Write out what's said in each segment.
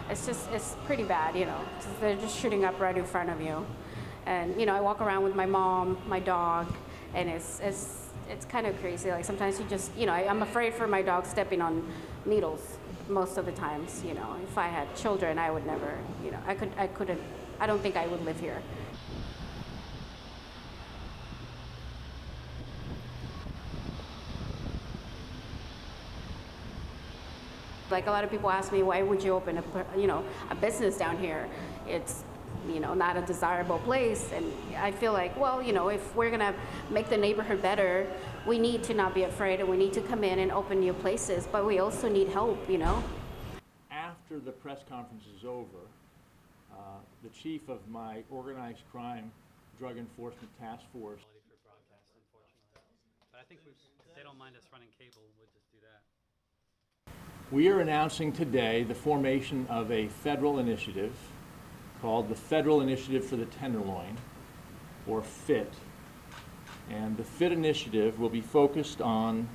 it's pretty bad, you know. They're just shooting up right in front of you. And, you know, I walk around with my mom, my dog, and it's kind of crazy. Like sometimes you just, you know, I'm afraid for my dog stepping on needles most of the times, you know. If I had children, I would never, you know, I don't think I would live here. Like a lot of people ask me, why would you open a business down here? It's, you know, not a desirable place. And I feel like, well, you know, if we're gonna make the neighborhood better, we need to not be afraid, and we need to come in and open new places, but we also need help, you know. After the press conference is over, the chief of my organized crime drug enforcement task force. For broadcast, unfortunately. But I think if they don't mind us running cable, we'll just do that. We are announcing today the formation of a federal initiative called the Federal Initiative for the Tenderloin, or FIT. And the FIT initiative will be focused on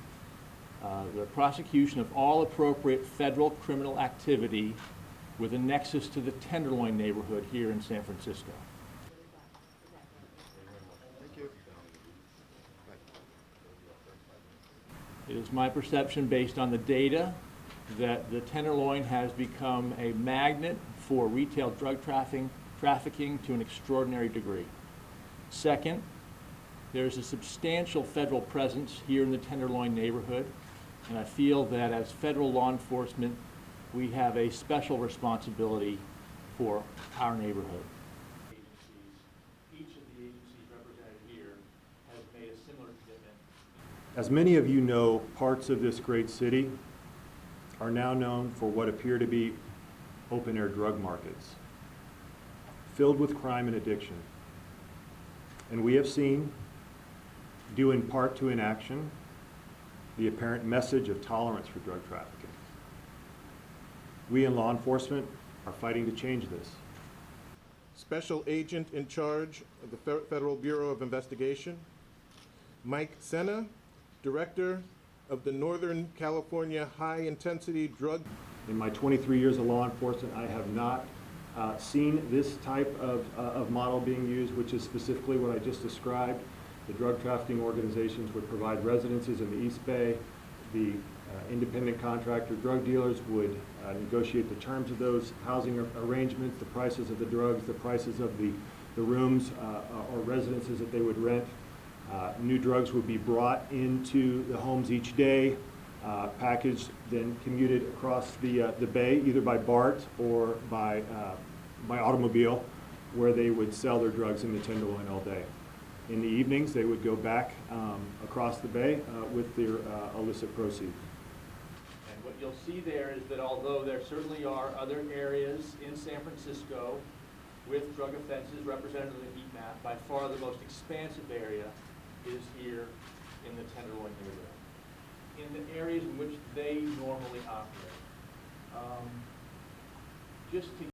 the prosecution of all appropriate federal criminal activity with a nexus to the Tenderloin neighborhood here in San Francisco. Thank you. It is my perception, based on the data, that the Tenderloin has become a magnet for retail drug trafficking to an extraordinary degree. Second, there is a substantial federal presence here in the Tenderloin neighborhood, and I feel that as federal law enforcement, we have a special responsibility for our neighborhood. Each of the agencies represented here has made a similar commitment. As many of you know, parts of this great city are now known for what appear to be open-air drug markets, filled with crime and addiction. And we have seen, due in part to inaction, the apparent message of tolerance for drug trafficking. We in law enforcement are fighting to change this. Special Agent in charge of the Federal Bureau of Investigation, Mike Sena, Director of the Northern California High Intensity Drug. In my 23 years of law enforcement, I have not seen this type of model being used, which is specifically what I just described. The drug trafficking organizations would provide residences in the East Bay. The independent contractor drug dealers would negotiate the terms of those housing arrangements, the prices of the drugs, the prices of the rooms or residences that they would rent. New drugs would be brought into the homes each day, packaged, then commuted across the bay, either by BART or by automobile, where they would sell their drugs in the Tenderloin all day. In the evenings, they would go back across the bay with their illicit proceeds. And what you'll see there is that although there certainly are other areas in San Francisco with drug offenses represented on the heat map, by far the most expansive area is here in the Tenderloin neighborhood, in the areas in which they normally operate. Just to